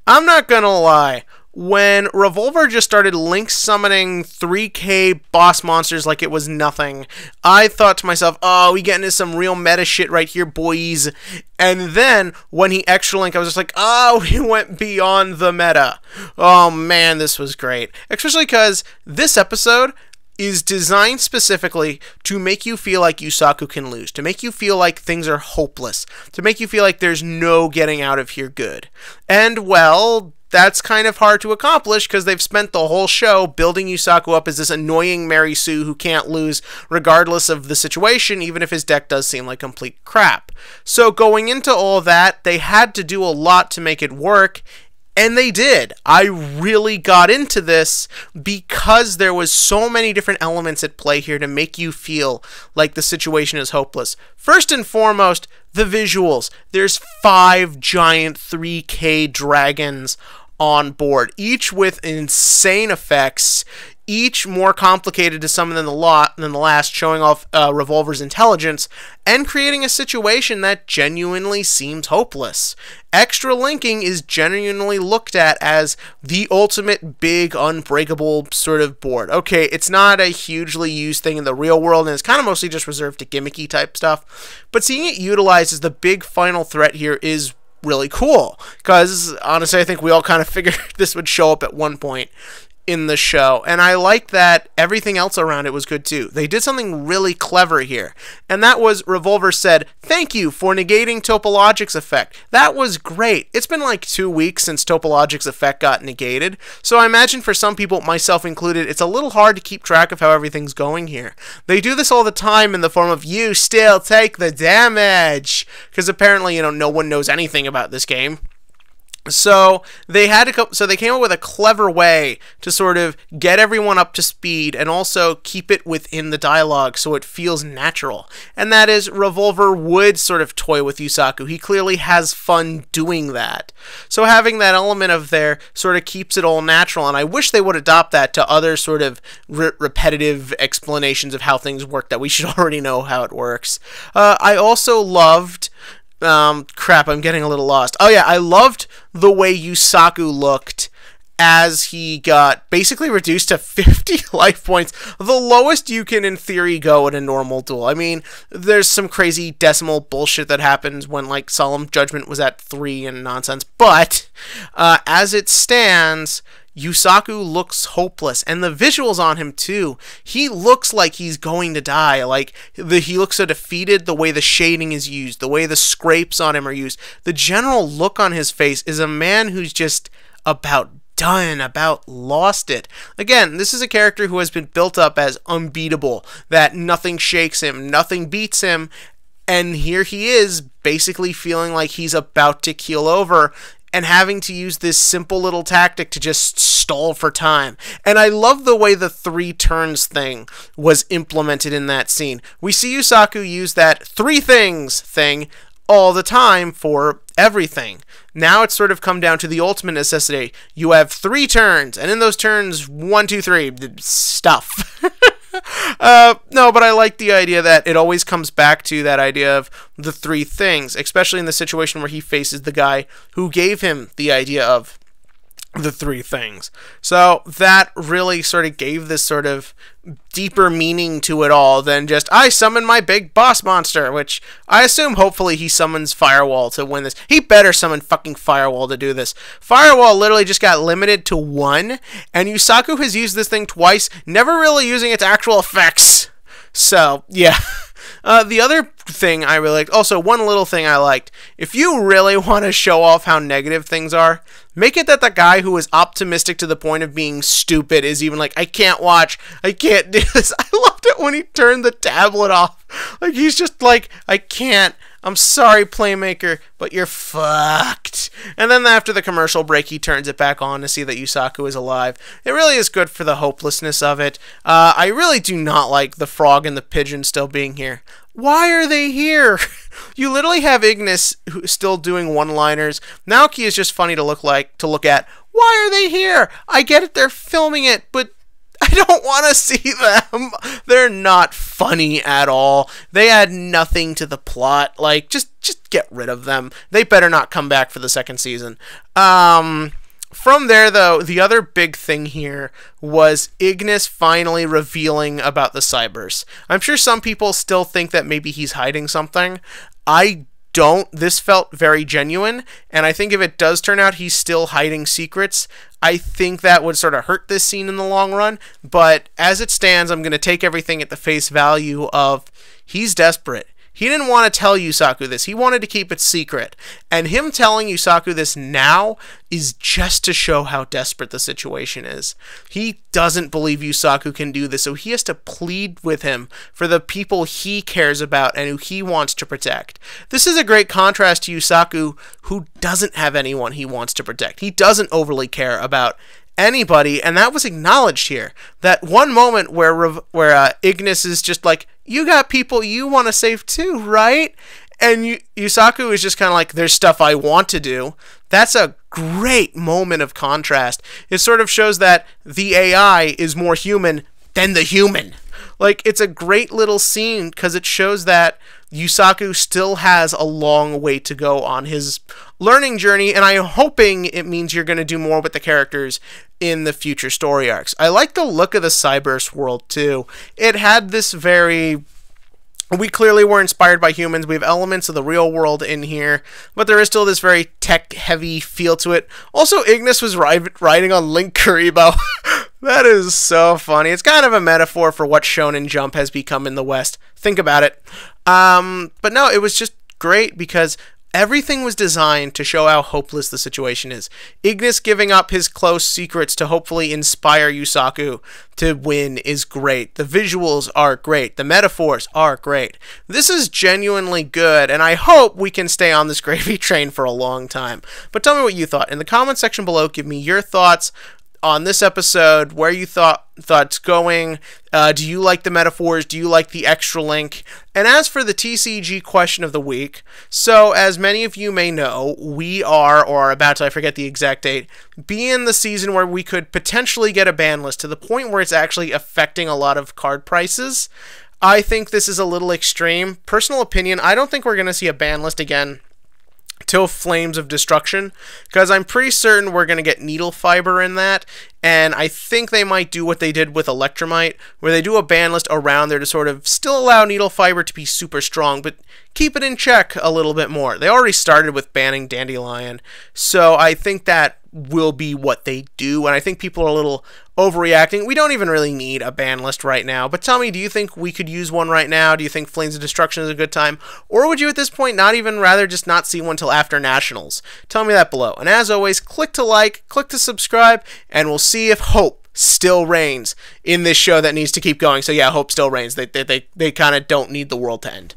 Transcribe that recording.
I'm not gonna lie. When Revolver just started link summoning 3K boss monsters like it was nothing, I thought to myself, oh, we get into some real meta shit right here, boys. And then, when he extra link, I was just like, oh, he went beyond the meta. Oh man, this was great. Especially because this episode is designed specifically to make you feel like Yusaku can lose, to make you feel like things are hopeless, to make you feel like there's no getting out of here good. And, well, that's kind of hard to accomplish because they've spent the whole show building Yusaku up as this annoying Mary Sue who can't lose regardless of the situation, even if his deck does seem like complete crap. So going into all that, they had to do a lot to make it work, and they did. I really got into this because there was so many different elements at play here to make you feel like the situation is hopeless. First and foremost, the visuals. There's 5 giant 3K dragons on board, each with insane effects, each more complicated to summon than the last, showing off Revolver's intelligence, and creating a situation that genuinely seems hopeless. Extra linking is genuinely looked at as the ultimate big unbreakable sort of board. Okay, it's not a hugely used thing in the real world, and it's kind of mostly just reserved to gimmicky type stuff, but seeing it utilized as the big final threat here is really cool, because honestly I think we all kind of figured this would show up at one point in the show, and I like that everything else around it was good too. They did something really clever here, and that was Revolver said, "Thank you for negating Topologic's effect." That was great. It's been like 2 weeks since Topologic's effect got negated, so I imagine for some people, myself included, it's a little hard to keep track of how everything's going here. They do this all the time in the form of, "You still take the damage," because apparently, no one knows anything about this game. So they came up with a clever way to sort of get everyone up to speed and also keep it within the dialogue so it feels natural. And that is, Revolver would sort of toy with Yusaku. He clearly has fun doing that. So having that element of there sort of keeps it all natural, and I wish they would adopt that to other sort of repetitive explanations of how things work that we should already know how it works. I also loved... crap, I'm getting a little lost. Oh yeah, I loved the way Yusaku looked as he got basically reduced to 50 life points. The lowest you can, in theory, go in a normal duel. I mean, there's some crazy decimal bullshit that happens when, like, Solemn Judgment was at 3 and nonsense, but as it stands, Yusaku looks hopeless, and the visuals on him too. He looks like he's going to die. Like, he looks so defeated, the way the shading is used, the way the scrapes on him are used. The general look on his face is a man who's just about done, about lost it. Again, this is a character who has been built up as unbeatable, that nothing shakes him, nothing beats him, and here he is basically feeling like he's about to keel over, and having to use this simple little tactic to just stall for time. And I love the way the 3 turns thing was implemented in that scene. We see Yusaku use that 3 things thing all the time for everything. Now it's sort of come down to the ultimate necessity. You have 3 turns, and in those turns, 1, 2, 3, stuff. No, but I like the idea that it always comes back to that idea of the 3 things, especially in the situation where he faces the guy who gave him the idea of the 3 things. So that really sort of gave this sort of deeper meaning to it all than just, I summon my big boss monster, which I assume hopefully he summons Firewall to win this. He better summon fucking Firewall to do this. Firewall literally just got limited to 1, and Yusaku has used this thing twice, never really using its actual effects. So, yeah. The other thing I really liked, also one little thing I liked, if you really want to show off how negative things are, make it that the guy who is optimistic to the point of being stupid is even like, I can't watch, I can't do this. I loved it when he turned the tablet off. Like, he's just like, I can't. I'm sorry, Playmaker, but you're fucked. And then after the commercial break, he turns it back on to see that Yusaku is alive. It really is good for the hopelessness of it. I really do not like the frog and the pigeon still being here. Why are they here? You literally have Ignis still doing one-liners. Naoki is just funny to look at. Why are they here? I get it, they're filming it, but I don't want to see them. They're not funny at all. They add nothing to the plot. Like, just get rid of them. They better not come back for the second season. From there, though, the other big thing here was Ignis finally revealing about the Cybers. I'm sure some people still think that maybe he's hiding something. I don't. This felt very genuine, and I think if it does turn out he's still hiding secrets, I think that would sort of hurt this scene in the long run. But as it stands, I'm going to take everything at the face value of he's desperate. He didn't want to tell Yusaku this. He wanted to keep it secret. And him telling Yusaku this now is just to show how desperate the situation is. He doesn't believe Yusaku can do this, so he has to plead with him for the people he cares about and who he wants to protect. This is a great contrast to Yusaku, who doesn't have anyone he wants to protect. He doesn't overly care about anybody, and that was acknowledged here. That one moment where Ignis is just like, you got people you want to save too, right? And Yusaku is just kind of like, there's stuff I want to do. That's a great moment of contrast. It sort of shows that the AI is more human than the human. Like, it's a great little scene because it shows that Yusaku still has a long way to go on his learning journey, and I'm hoping it means you're going to do more with the characters in the future story arcs. I like the look of the Cyberse world, too. It had this very... We clearly were inspired by humans. We have elements of the real world in here, but there is still this very tech-heavy feel to it. Also, Ignis was riding on Link Kuriboh. That is so funny. It's kind of a metaphor for what Shonen Jump has become in the West. Think about it. But no, it was just great because everything was designed to show how hopeless the situation is. Ignis giving up his close secrets to hopefully inspire Yusaku to win is great. The visuals are great. The metaphors are great. This is genuinely good, and I hope we can stay on this gravy train for a long time. But tell me what you thought. In the comment section below, give me your thoughts on this episode, where you thought it's going. Do you like the metaphors? Do you like the extra link? And as for the TCG question of the week, so as many of you may know, we are, or are about to, I forget the exact date, be in the season where we could potentially get a ban list to the point where it's actually affecting a lot of card prices. I think this is a little extreme. Personal opinion, I don't think we're going to see a ban list again till Flames of Destruction, because I'm pretty certain we're going to get Needle Fiber in that, and I think they might do what they did with Electromite, where they do a ban list around there to sort of still allow Needle Fiber to be super strong, but keep it in check a little bit more. They already started with banning Dandelion, so I think that will be what they do, and I think people are a little overreacting. We don't even really need a ban list right now, but tell me, do you think we could use one right now? Do you think Flames of Destruction is a good time? Or would you at this point not even rather just not see one till after Nationals? Tell me that below. And as always, click to like, click to subscribe, and we'll see if hope still reigns in this show that needs to keep going. So yeah, hope still reigns. They kind of don't need the world to end.